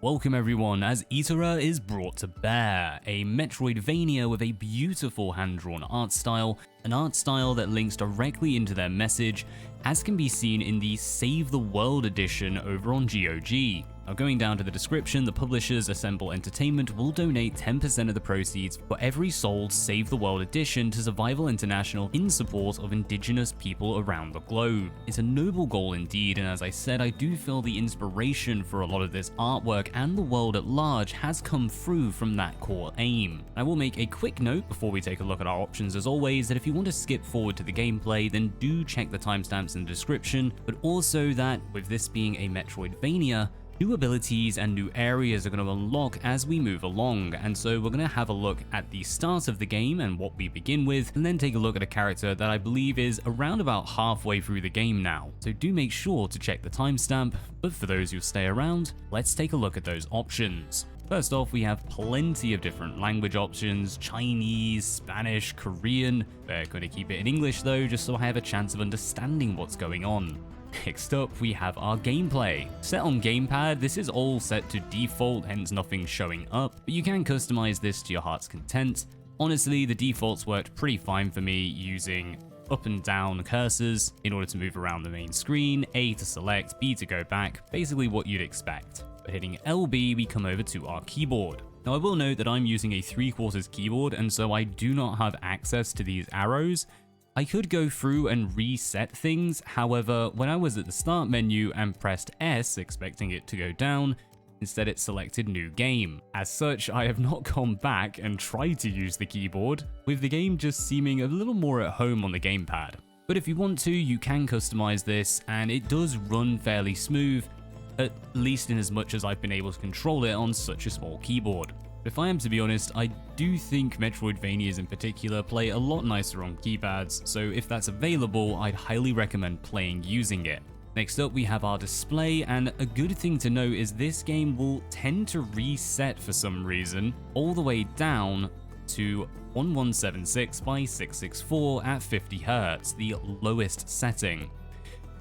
Welcome everyone, as Itorah is brought to bear, a metroidvania with a beautiful hand-drawn art style, an art style that links directly into their message, as can be seen in the Save the World edition over on GOG. Now going down to the description, the publishers Assemble Entertainment will donate 10% of the proceeds for every sold Save the World edition to Survival International in support of indigenous people around the globe. It's a noble goal indeed, and as I said, I do feel the inspiration for a lot of this artwork and the world at large has come through from that core aim. I will make a quick note before we take a look at our options as always, that if you want to skip forward to the gameplay, then do check the timestamps in the description, but also that with this being a Metroidvania, new abilities and new areas are going to unlock as we move along, and so we're going to have a look at the start of the game and what we begin with, and then take a look at a character that I believe is around about halfway through the game now, so do make sure to check the timestamp. But for those who stay around, let's take a look at those options. First off, we have plenty of different language options: Chinese, Spanish, Korean. We're going to keep it in English though, just so I have a chance of understanding what's going on. Next up, we have our gameplay. Set on gamepad, this is all set to default, hence nothing showing up, but you can customize this to your heart's content. Honestly, the defaults worked pretty fine for me, using up and down cursors in order to move around the main screen, A to select, B to go back, basically what you'd expect. But hitting LB, we come over to our keyboard. Now I will note that I'm using a 3/4 keyboard, and so I do not have access to these arrows. I could go through and reset things, however, when I was at the start menu and pressed S expecting it to go down, instead it selected new game. As such, I have not gone back and tried to use the keyboard, with the game just seeming a little more at home on the gamepad. But if you want to, you can customize this, and it does run fairly smooth, at least in as much as I've been able to control it on such a small keyboard. If I am to be honest, I do think Metroidvanias in particular play a lot nicer on keypads, so if that's available, I'd highly recommend playing using it. Next up, we have our display, and a good thing to note is this game will tend to reset for some reason all the way down to 1176 by 664 at 50 Hz, the lowest setting.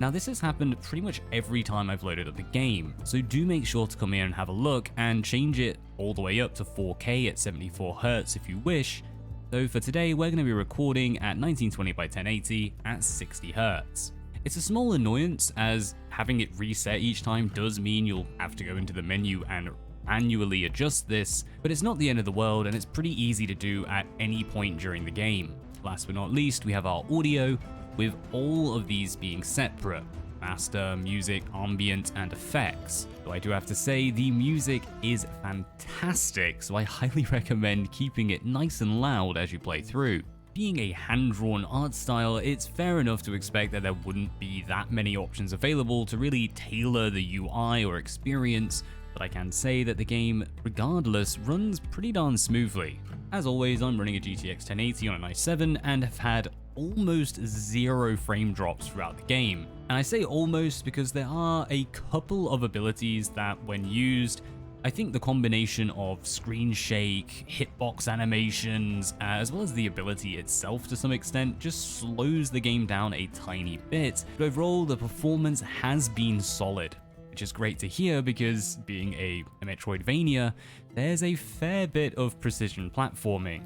Now this has happened pretty much every time I've loaded up the game, so do make sure to come here and have a look and change it all the way up to 4K at 74 Hz if you wish, though for today we're going to be recording at 1920 by 1080 at 60 Hz. It's a small annoyance, as having it reset each time does mean you'll have to go into the menu and manually adjust this, but it's not the end of the world and it's pretty easy to do at any point during the game. Last but not least, we have our audio, with all of these being separate: master, music, ambient, and effects. Though I do have to say, the music is fantastic, so I highly recommend keeping it nice and loud as you play through. Being a hand-drawn art style, it's fair enough to expect that there wouldn't be that many options available to really tailor the UI or experience, but I can say that the game, regardless, runs pretty darn smoothly. As always, I'm running a GTX 1080 on an i7 and have had almost 0 frame drops throughout the game. And I say almost because there are a couple of abilities that, when used, I think the combination of screen shake, hitbox animations, as well as the ability itself to some extent, just slows the game down a tiny bit. But overall, the performance has been solid, which is great to hear because, being a Metroidvania, there's a fair bit of precision platforming.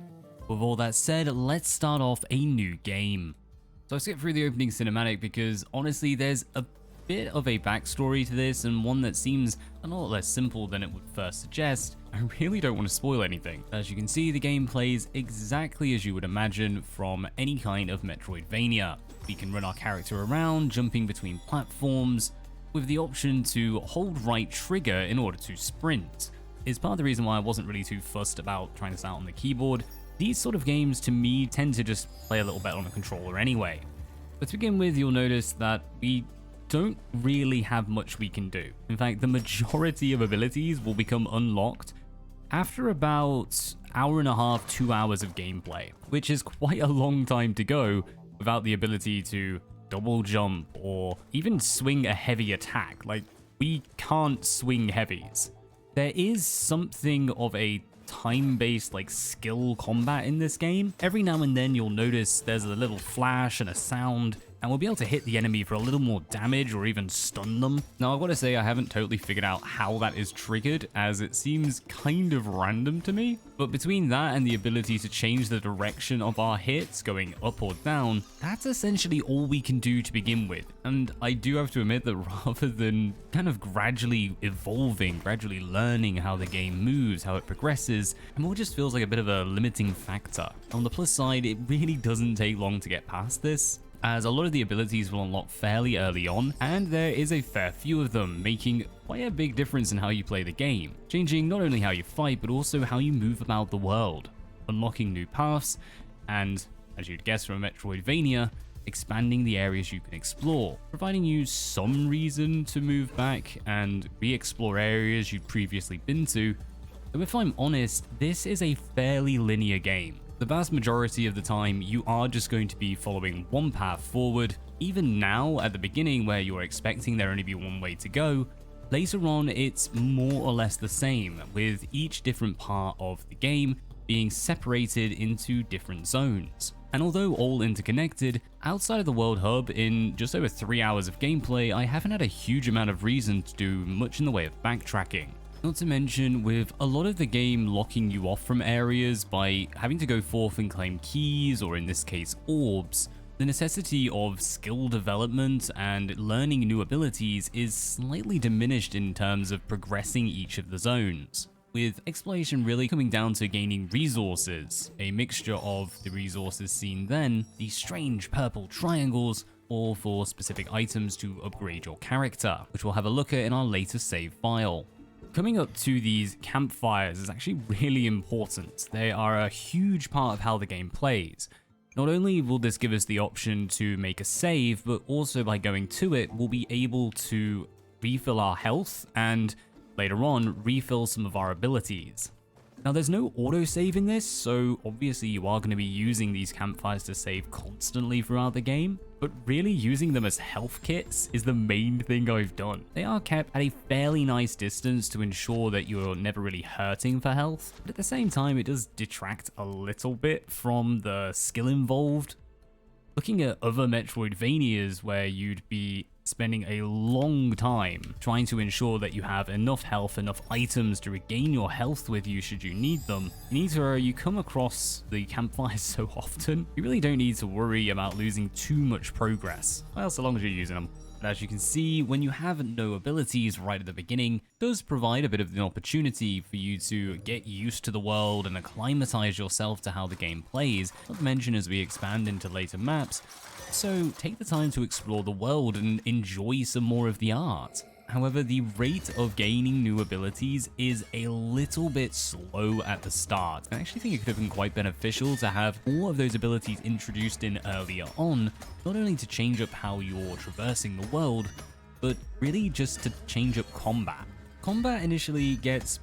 With all that said, let's start off a new game. So I skipped through the opening cinematic because honestly there's a bit of a backstory to this, and one that seems a lot less simple than it would first suggest. I really don't want to spoil anything. As you can see, the game plays exactly as you would imagine from any kind of Metroidvania. We can run our character around, jumping between platforms, with the option to hold right trigger in order to sprint. It's part of the reason why I wasn't really too fussed about trying this out on the keyboard. These sort of games, to me, tend to just play a little better on a controller anyway. But to begin with, you'll notice that we don't really have much we can do. In fact, the majority of abilities will become unlocked after about hour and a half, 2 hours of gameplay, which is quite a long time to go without the ability to double jump or even swing a heavy attack. Like, we can't swing heavies. There is something of a time-based skill combat in this game. Every now and then you'll notice there's a little flash and a sound and we'll be able to hit the enemy for a little more damage or even stun them. Now, I've got to say I haven't totally figured out how that is triggered, as it seems kind of random to me. But between that and the ability to change the direction of our hits going up or down, that's essentially all we can do to begin with. And I do have to admit that rather than kind of gradually evolving, gradually learning how the game moves, how it progresses, it more just feels like a bit of a limiting factor. On the plus side, it really doesn't take long to get past this, as a lot of the abilities will unlock fairly early on, and there is a fair few of them, making quite a big difference in how you play the game, changing not only how you fight, but also how you move about the world, unlocking new paths, and, as you'd guess from a metroidvania, expanding the areas you can explore, providing you some reason to move back and re-explore areas you'd previously been to. Though if I'm honest, this is a fairly linear game. The vast majority of the time, you are just going to be following one path forward. Even now, at the beginning where you're expecting there only be one way to go, later on it's more or less the same, with each different part of the game being separated into different zones. And although all interconnected, outside of the World Hub, in just over 3 hours of gameplay, I haven't had a huge amount of reason to do much in the way of backtracking. Not to mention, with a lot of the game locking you off from areas by having to go forth and claim keys, or in this case orbs, the necessity of skill development and learning new abilities is slightly diminished in terms of progressing each of the zones, with exploration really coming down to gaining resources, a mixture of the resources seen then, the strange purple triangles, or for specific items to upgrade your character, which we'll have a look at in our later save file. Coming up to these campfires is actually really important. They are a huge part of how the game plays. Not only will this give us the option to make a save, but also by going to it, we'll be able to refill our health and later on refill some of our abilities. Now, there's no autosave in this, so obviously you are going to be using these campfires to save constantly throughout the game, but really using them as health kits is the main thing I've done. They are kept at a fairly nice distance to ensure that you're never really hurting for health, but at the same time it does detract a little bit from the skill involved. Looking at other Metroidvanias where you'd be spending a long time trying to ensure that you have enough health, enough items to regain your health with you should you need them, in Itorah you come across the campfires so often, you really don't need to worry about losing too much progress, well, so long as you're using them. But as you can see, when you have no abilities right at the beginning, it does provide a bit of an opportunity for you to get used to the world and acclimatize yourself to how the game plays, not to mention as we expand into later maps. So take the time to explore the world and enjoy some more of the art. However, the rate of gaining new abilities is a little bit slow at the start. I actually think it could have been quite beneficial to have all of those abilities introduced in earlier on, not only to change up how you're traversing the world, but really just to change up combat. Combat initially gets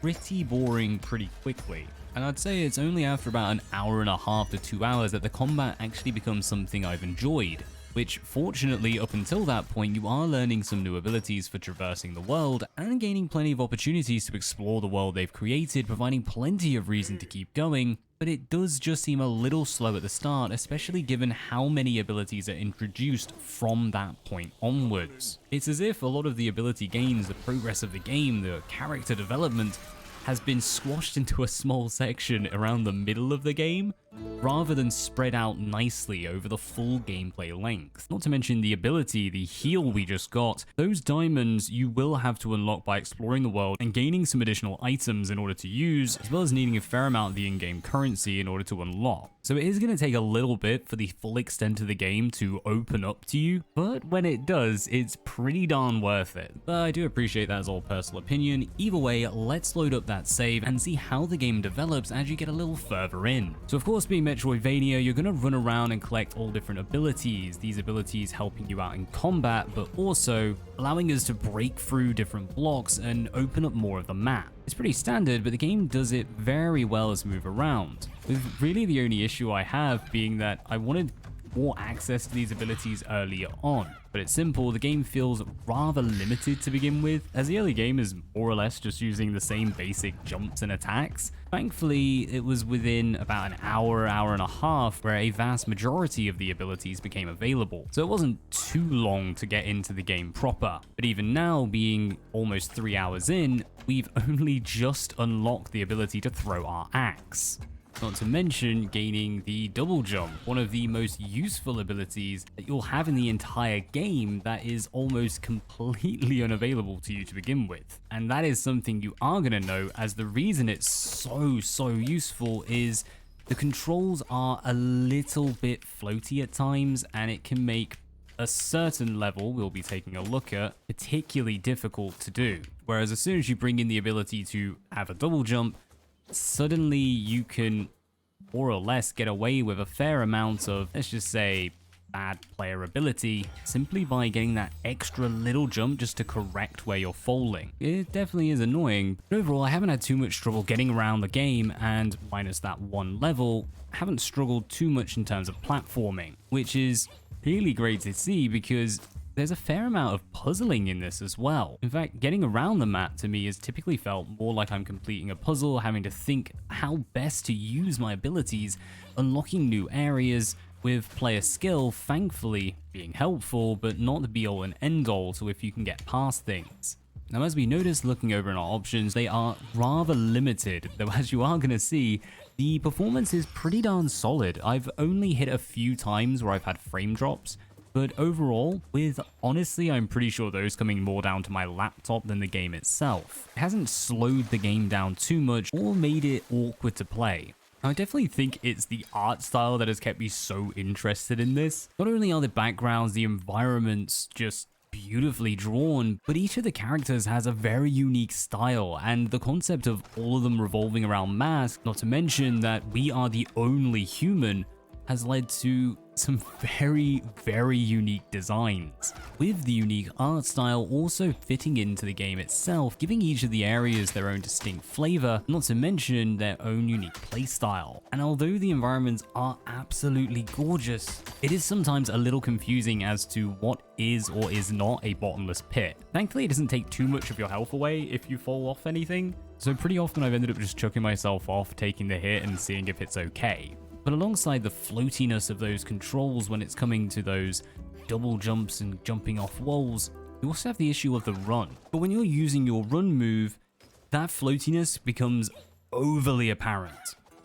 pretty boring pretty quickly, and I'd say it's only after about an hour and a half to 2 hours that the combat actually becomes something I've enjoyed. Which, fortunately, up until that point, you are learning some new abilities for traversing the world and gaining plenty of opportunities to explore the world they've created, providing plenty of reason to keep going, but it does just seem a little slow at the start, especially given how many abilities are introduced from that point onwards. It's as if a lot of the ability gains, the progress of the game, the character development, has been squashed into a small section around the middle of the game, rather than spread out nicely over the full gameplay length. Not to mention the ability, the heal we just got, those diamonds you will have to unlock by exploring the world and gaining some additional items in order to use, as well as needing a fair amount of the in-game currency in order to unlock. So it is going to take a little bit for the full extent of the game to open up to you, but when it does, it's pretty darn worth it. But I do appreciate that as all personal opinion. Either way, let's load up that save and see how the game develops as you get a little further in. So of course, being Metroidvania, you're going to run around and collect all different abilities, these abilities helping you out in combat, but also allowing us to break through different blocks and open up more of the map. It's pretty standard, but the game does it very well as we move around, with really the only issue I have being that I wanted more access to these abilities earlier on. But it's simple, the game feels rather limited to begin with, as the early game is more or less just using the same basic jumps and attacks. Thankfully, it was within about an hour and a half where a vast majority of the abilities became available, so it wasn't too long to get into the game proper. But even now, being almost 3 hours in, we've only just unlocked the ability to throw our axe. Not to mention gaining the double jump, one of the most useful abilities that you'll have in the entire game that is almost completely unavailable to you to begin with. And that is something you are going to know, as the reason it's so useful is the controls are a little bit floaty at times, and it can make a certain level we'll be taking a look at particularly difficult to do. Whereas as soon as you bring in the ability to have a double jump, suddenly you can more or less get away with a fair amount of, let's just say, bad player ability simply by getting that extra little jump just to correct where you're falling. It definitely is annoying, but overall I haven't had too much trouble getting around the game, and minus that one level, I haven't struggled too much in terms of platforming, which is really great to see because there's a fair amount of puzzling in this as well. In fact, getting around the map to me has typically felt more like I'm completing a puzzle, having to think how best to use my abilities, unlocking new areas, with player skill thankfully being helpful, but not the be all and end all to if you can get past things. Now, as we notice looking over in our options, they are rather limited, though as you are going to see, the performance is pretty darn solid. I've only hit a few times where I've had frame drops, but overall, honestly, I'm pretty sure those coming more down to my laptop than the game itself. It hasn't slowed the game down too much or made it awkward to play. I definitely think it's the art style that has kept me so interested in this. Not only are the backgrounds, the environments just beautifully drawn, but each of the characters has a very unique style, and the concept of all of them revolving around masks, not to mention that we are the only human, has led to some very unique designs, with the unique art style also fitting into the game itself, giving each of the areas their own distinct flavor, not to mention their own unique playstyle. And although the environments are absolutely gorgeous, it is sometimes a little confusing as to what is or is not a bottomless pit. Thankfully, it doesn't take too much of your health away if you fall off anything, so pretty often I've ended up just chucking myself off, taking the hit and seeing if it's okay. But alongside the floatiness of those controls when it's coming to those double jumps and jumping off walls, you also have the issue of the run. But when you're using your run move, that floatiness becomes overly apparent.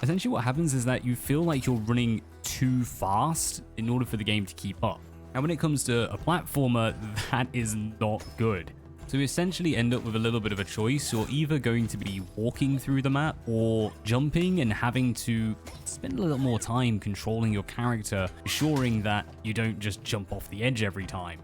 Essentially what happens is that you feel like you're running too fast in order for the game to keep up. And when it comes to a platformer, that is not good. So you essentially end up with a little bit of a choice. You're either going to be walking through the map or jumping and having to spend a little more time controlling your character, ensuring that you don't just jump off the edge every time.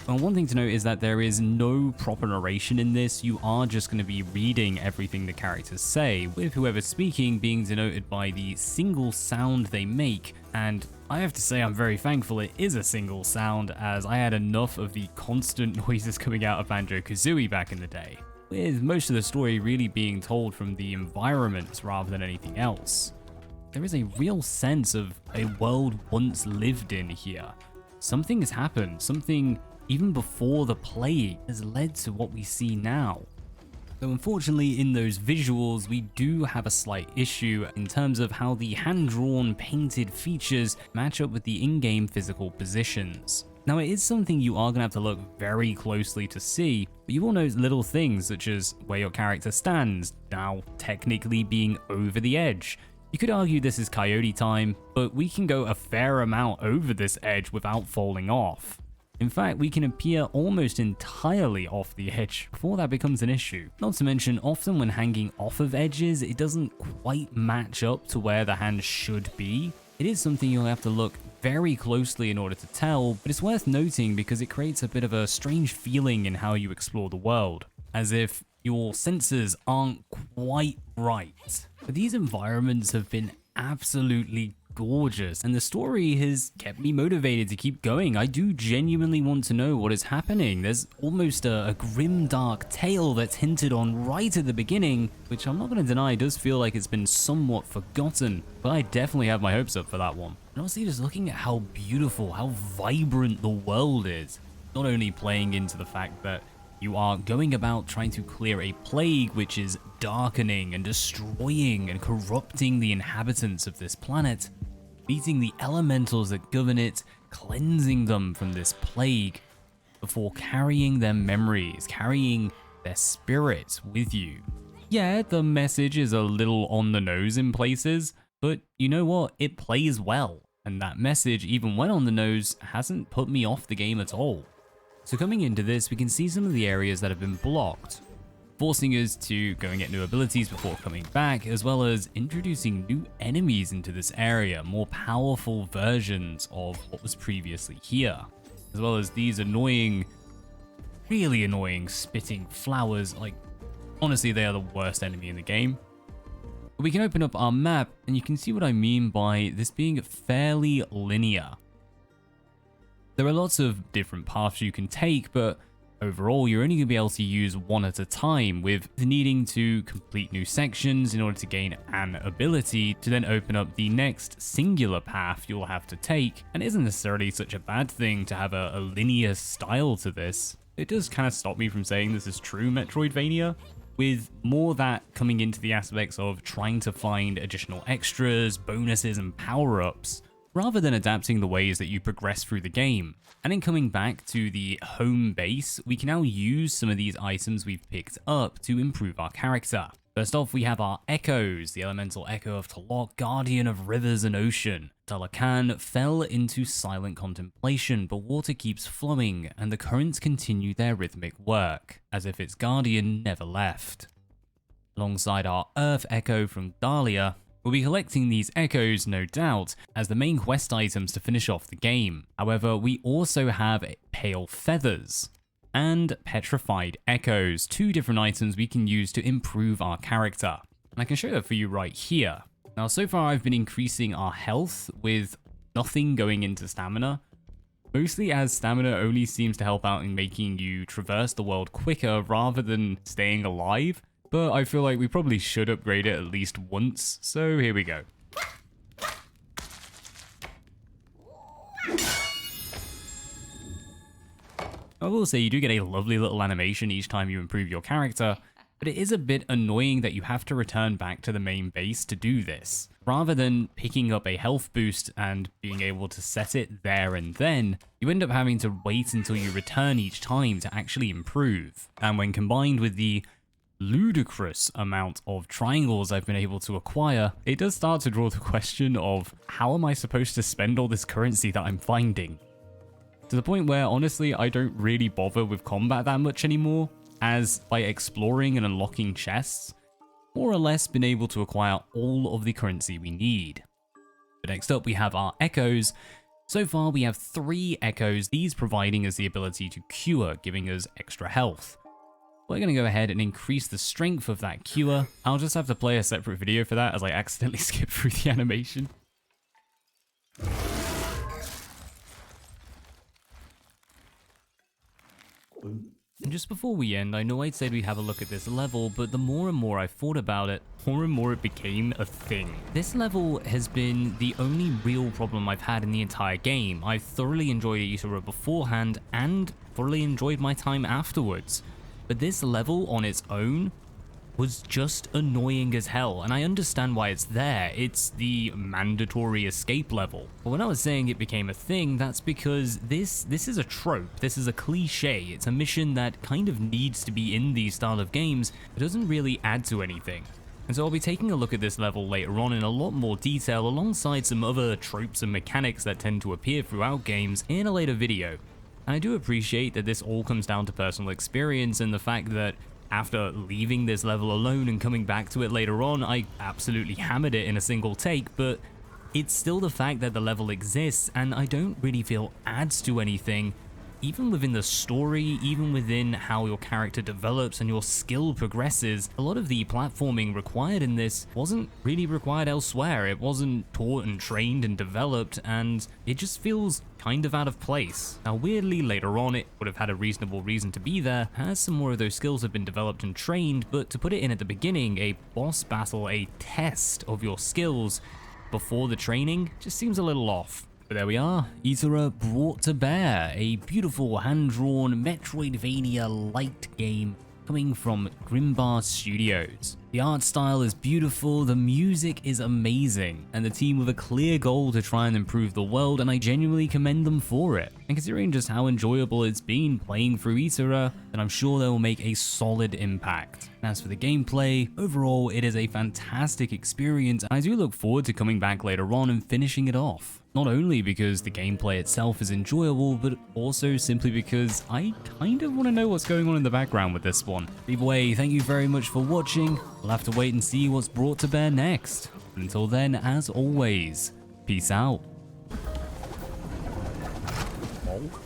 Well, one thing to note is that there is no proper narration in this. You are just going to be reading everything the characters say, with whoever's speaking being denoted by the single sound they make. And I have to say I'm very thankful it is a single sound, as I had enough of the constant noises coming out of Banjo-Kazooie back in the day, with most of the story really being told from the environments rather than anything else. There is a real sense of a world once lived in here. Something has happened, something even before the plague has led to what we see now. Though unfortunately in those visuals we do have a slight issue in terms of how the hand-drawn painted features match up with the in-game physical positions. Now it is something you are going to have to look very closely to see, but you will notice little things such as where your character stands, now technically being over the edge. You could argue this is coyote time, but we can go a fair amount over this edge without falling off. In fact, we can appear almost entirely off the edge before that becomes an issue. Not to mention, often when hanging off of edges, it doesn't quite match up to where the hand should be. It is something you'll have to look very closely in order to tell, but it's worth noting because it creates a bit of a strange feeling in how you explore the world, as if your senses aren't quite right. But these environments have been absolutely gorgeous, and the story has kept me motivated to keep going. I do genuinely want to know what is happening. There's almost a grim dark tale that's hinted on right at the beginning, which I'm not going to deny does feel like it's been somewhat forgotten, but I definitely have my hopes up for that one. And honestly, just looking at how beautiful, how vibrant the world is, not only playing into the fact that you are going about trying to clear a plague which is darkening and destroying and corrupting the inhabitants of this planet, beating the elementals that govern it, cleansing them from this plague, before carrying their memories, carrying their spirits with you. Yeah, the message is a little on the nose in places, but you know what? It plays well, and that message, even when on the nose, hasn't put me off the game at all. So coming into this, we can see some of the areas that have been blocked, forcing us to go and get new abilities before coming back, as well as introducing new enemies into this area, more powerful versions of what was previously here, as well as these annoying, really annoying spitting flowers. Like, honestly, they are the worst enemy in the game. But we can open up our map, and you can see what I mean by this being fairly linear. There are lots of different paths you can take, but overall you're only going to be able to use one at a time, with needing to complete new sections in order to gain an ability to then open up the next singular path you'll have to take. And it isn't necessarily such a bad thing to have a linear style to this. It does kind of stop me from saying this is true Metroidvania, with more that coming into the aspects of trying to find additional extras, bonuses and power-ups, rather than adapting the ways that you progress through the game. And in coming back to the home base, we can now use some of these items we've picked up to improve our character. First off, we have our echoes, the elemental echo of Talok, guardian of rivers and ocean. Talakan fell into silent contemplation, but water keeps flowing, and the currents continue their rhythmic work, as if its guardian never left. Alongside our earth echo from Dahlia, we'll be collecting these echoes, no doubt, as the main quest items to finish off the game. However, we also have pale feathers and petrified echoes, two different items we can use to improve our character. And I can show that for you right here. Now, so far I've been increasing our health with nothing going into stamina, mostly as stamina only seems to help out in making you traverse the world quicker rather than staying alive. But I feel like we probably should upgrade it at least once, so here we go. I will say you do get a lovely little animation each time you improve your character, but it is a bit annoying that you have to return back to the main base to do this. Rather than picking up a health boost and being able to set it there and then, you end up having to wait until you return each time to actually improve. And when combined with the ludicrous amount of triangles I've been able to acquire, it does start to draw the question of how am I supposed to spend all this currency that I'm finding? To the point where honestly I don't really bother with combat that much anymore, as by exploring and unlocking chests, more or less been able to acquire all of the currency we need. But next up we have our echoes. So far we have 3 echoes, these providing us the ability to cure, giving us extra health. We're going to go ahead and increase the strength of that cure. I'll just have to play a separate video for that as I accidentally skip through the animation. And just before we end, I know I'd said we'd have a look at this level, but the more and more I thought about it, more and more it became a thing. This level has been the only real problem I've had in the entire game. I thoroughly enjoyed Itorah beforehand and thoroughly enjoyed my time afterwards. But this level on its own was just annoying as hell, and I understand why it's there. It's the mandatory escape level. But when I was saying it became a thing, that's because this is a trope, this is a cliche, it's a mission that kind of needs to be in these style of games, but doesn't really add to anything. And so I'll be taking a look at this level later on in a lot more detail alongside some other tropes and mechanics that tend to appear throughout games in a later video. And I do appreciate that this all comes down to personal experience and the fact that after leaving this level alone and coming back to it later on, I absolutely hammered it in a single take, but it's still the fact that the level exists and I don't really feel adds to anything even within the story, even within how your character develops and your skill progresses, a lot of the platforming required in this wasn't really required elsewhere. It wasn't taught and trained and developed, and it just feels kind of out of place. Now weirdly, later on it would have had a reasonable reason to be there, as some more of those skills have been developed and trained, but to put it in at the beginning, a boss battle, a test of your skills before the training, just seems a little off. But there we are, Itorah brought to bear, a beautiful hand-drawn metroidvania light game coming from Grimbar Studios. The art style is beautiful, the music is amazing, and the team with a clear goal to try and improve the world, and I genuinely commend them for it. And considering just how enjoyable it's been playing through Itorah, then I'm sure they will make a solid impact. And as for the gameplay, overall it is a fantastic experience, and I do look forward to coming back later on and finishing it off. Not only because the gameplay itself is enjoyable, but also simply because I kind of want to know what's going on in the background with this one. Either way, thank you very much for watching. We'll have to wait and see what's brought to bear next. But until then, as always, peace out. Oh.